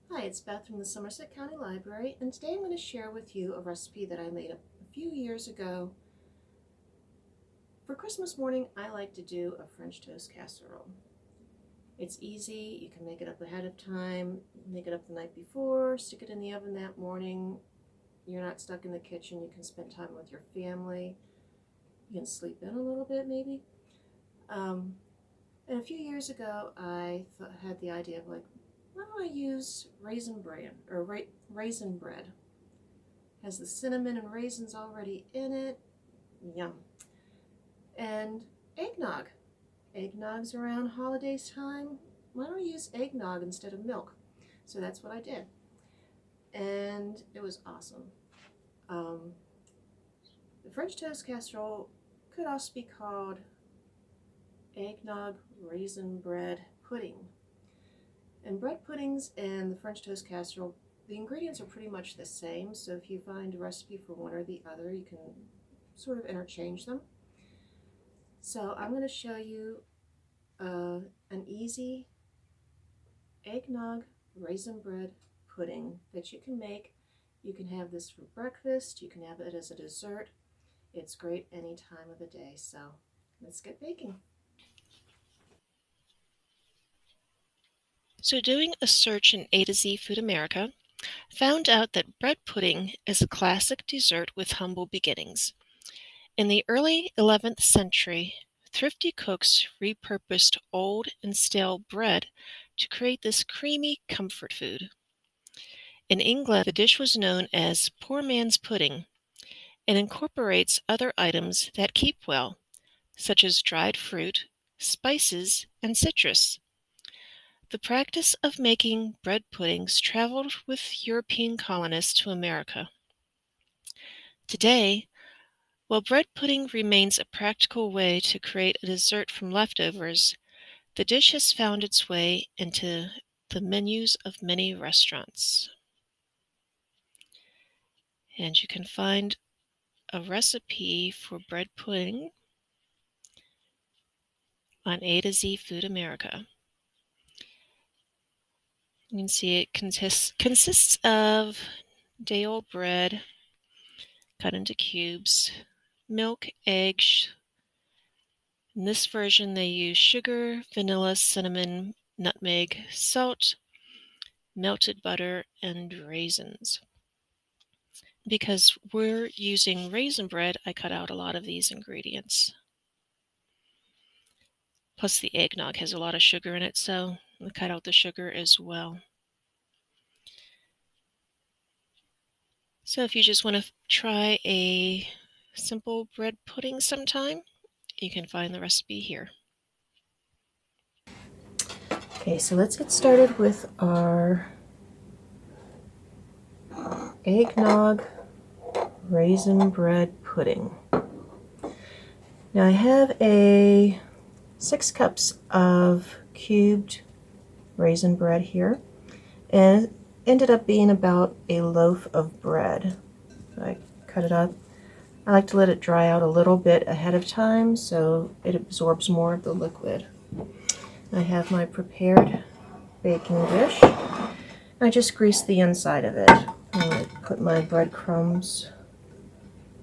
Hi, it's Beth from the Somerset County Library, and today I'm going to share with you a recipe that I made a few years ago. For Christmas morning, I like to do a French toast casserole. It's easy, you can make it up ahead of time, make it up the night before, stick it in the oven that morning. You're not stuck in the kitchen, you can spend time with your family. You can sleep in a little bit maybe. And a few years ago, I had the idea of why don't I use raisin bran or raisin bread? Has the cinnamon and raisins already in it. Yum. And eggnog. Eggnog's around holidays time. Why don't I use eggnog instead of milk? So that's what I did. And it was awesome. The French toast casserole could also be called eggnog raisin bread pudding. And bread puddings and the French toast casserole, the ingredients are pretty much the same, so if you find a recipe for one or the other, you can sort of interchange them. So I'm going to show you an easy eggnog raisin bread pudding that you can make. You can have this for breakfast, you can have it as a dessert. It's great any time of the day, so let's get baking. So doing a search in A to Z Food America, found out that bread pudding is a classic dessert with humble beginnings. In the early 11th century, thrifty cooks repurposed old and stale bread to create this creamy comfort food. In England, the dish was known as poor man's pudding and incorporates other items that keep well, such as dried fruit, spices, and citrus. The practice of making bread puddings traveled with European colonists to America. Today, while bread pudding remains a practical way to create a dessert from leftovers, the dish has found its way into the menus of many restaurants. And you can find a recipe for bread pudding on A to Z Food America. You can see it consists of day-old bread cut into cubes, milk, eggs. In this version, they use sugar, vanilla, cinnamon, nutmeg, salt, melted butter, and raisins. Because we're using raisin bread, I cut out a lot of these ingredients. Plus the eggnog has a lot of sugar in it, so I cut out the sugar as well. So if you just want to try a simple bread pudding sometime, you can find the recipe here. Okay, so let's get started with our eggnog raisin bread pudding. Now I have 6 cups of cubed raisin bread here, and it ended up being about a loaf of bread. I cut it up. I like to let it dry out a little bit ahead of time so it absorbs more of the liquid. I have my prepared baking dish. I just grease the inside of it. I'm going to put my breadcrumbs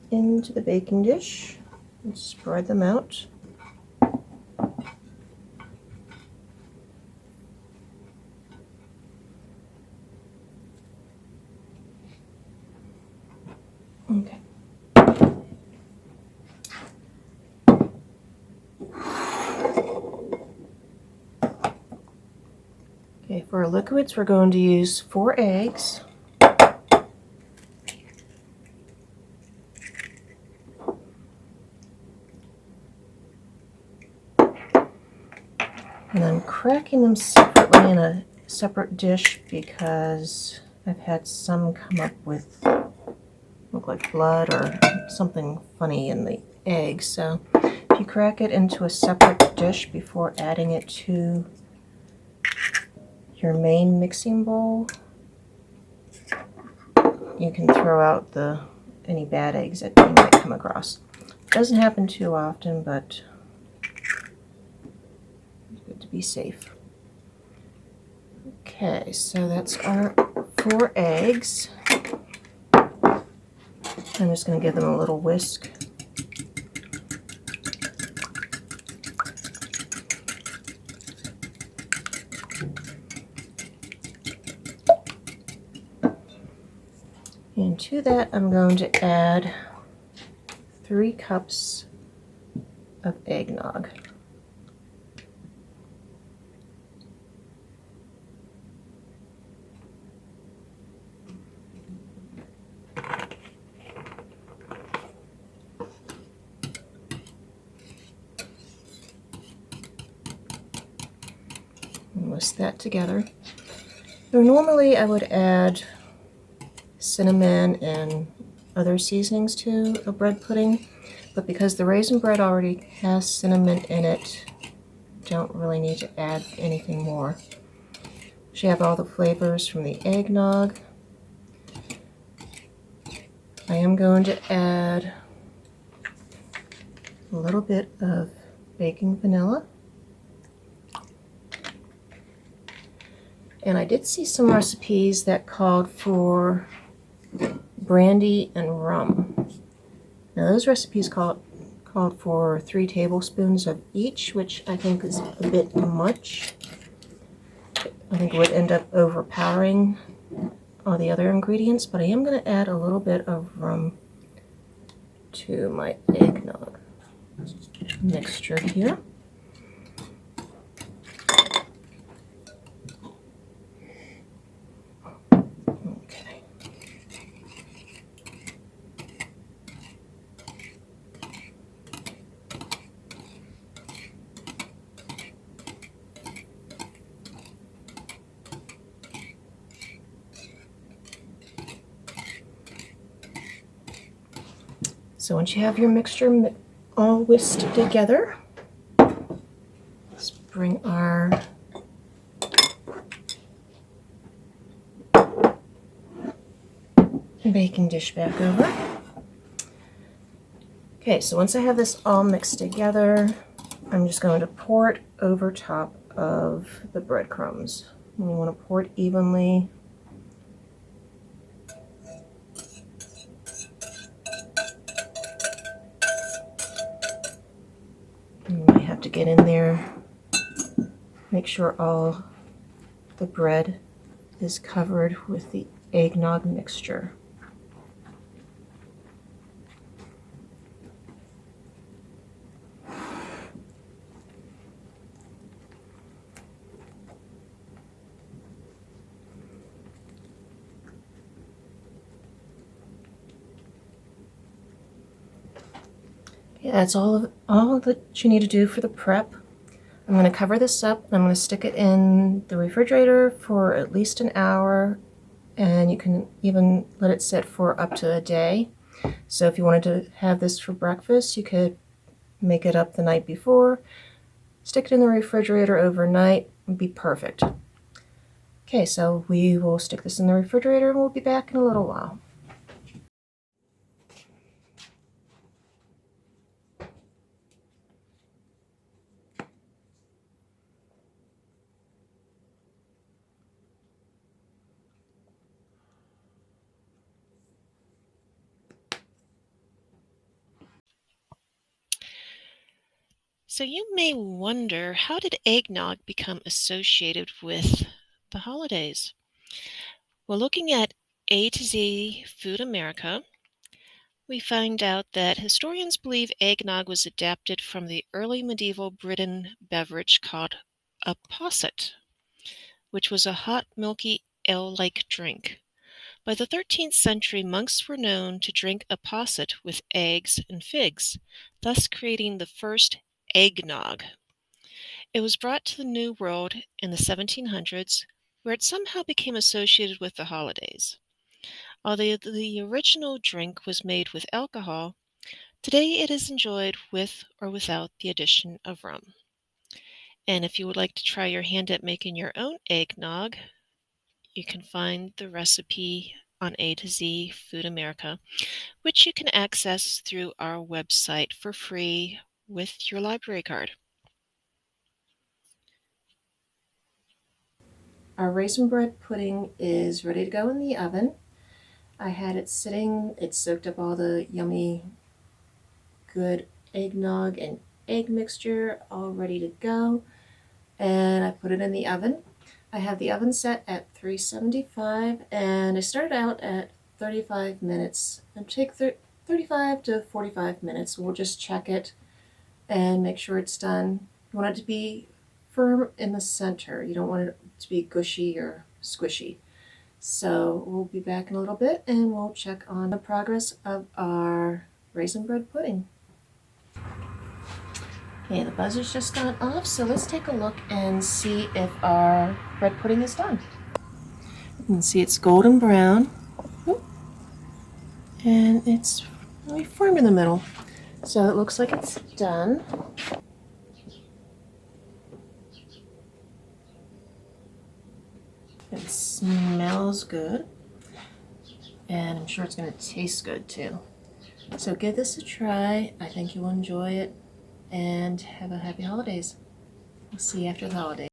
into the baking dish and spread them out. Okay. Okay, for our liquids, we're going to use 4 eggs. And I'm cracking them separately in a separate dish because I've had some come up with look like blood or something funny in the egg. So if you crack it into a separate dish before adding it to your main mixing bowl, you can throw out any bad eggs that you might come across. It doesn't happen too often, but it's good to be safe. Okay, so that's our 4 eggs. I'm just going to give them a little whisk. And to that, I'm going to add 3 cups of eggnog. Whisk that together. So normally I would add cinnamon and other seasonings to a bread pudding, but because the raisin bread already has cinnamon in it, don't really need to add anything more. So you have all the flavors from the eggnog. I am going to add a little bit of baking vanilla. And I did see some recipes that called for brandy and rum. Now those recipes called for 3 tablespoons of each, which I think is a bit much. I think it would end up overpowering all the other ingredients, but I am going to add a little bit of rum to my eggnog mixture here. Okay. So once you have your mixture all whisked together, let's bring our baking dish back over. Okay, so once I have this all mixed together, I'm just going to pour it over top of the breadcrumbs. And you want to pour it evenly. You might have to get in there, make sure all the bread is covered with the eggnog mixture. Yeah, that's all that you need to do for the prep. I'm going to cover this up. I'm going to stick it in the refrigerator for at least an hour, and you can even let it sit for up to a day. So if you wanted to have this for breakfast, you could make it up the night before, stick it in the refrigerator overnight, and be perfect. Okay, so we will stick this in the refrigerator and we'll be back in a little while. So you may wonder, how did eggnog become associated with the holidays? Well, looking at A to Z Food America, we find out that historians believe eggnog was adapted from the early medieval Britain beverage called a posset, which was a hot, milky, ale-like drink. By the 13th century, monks were known to drink a posset with eggs and figs, thus creating the first eggnog. It was brought to the New World in the 1700s, where it somehow became associated with the holidays. Although the original drink was made with alcohol, today it is enjoyed with or without the addition of rum. And if you would like to try your hand at making your own eggnog, you can find the recipe on A to Z Food America, which you can access through our website for free with your library card. Our raisin bread pudding is ready to go in the oven. I had it sitting, it soaked up all the yummy, good eggnog and egg mixture, all ready to go. And I put it in the oven. I have the oven set at 375 and I started out at 35 minutes. It'll take 35 to 45 minutes. We'll just check it and make sure it's done. You want it to be firm in the center. You don't want it to be gushy or squishy. So we'll be back in a little bit and we'll check on the progress of our raisin bread pudding. Okay, the buzzer's just gone off, so let's take a look and see if our bread pudding is done. You can see it's golden brown, and it's really firm in the middle. So it looks like it's done. It smells good, and I'm sure it's going to taste good too. So give this a try. I think you'll enjoy it, and have a happy holidays. We'll see you after the holidays.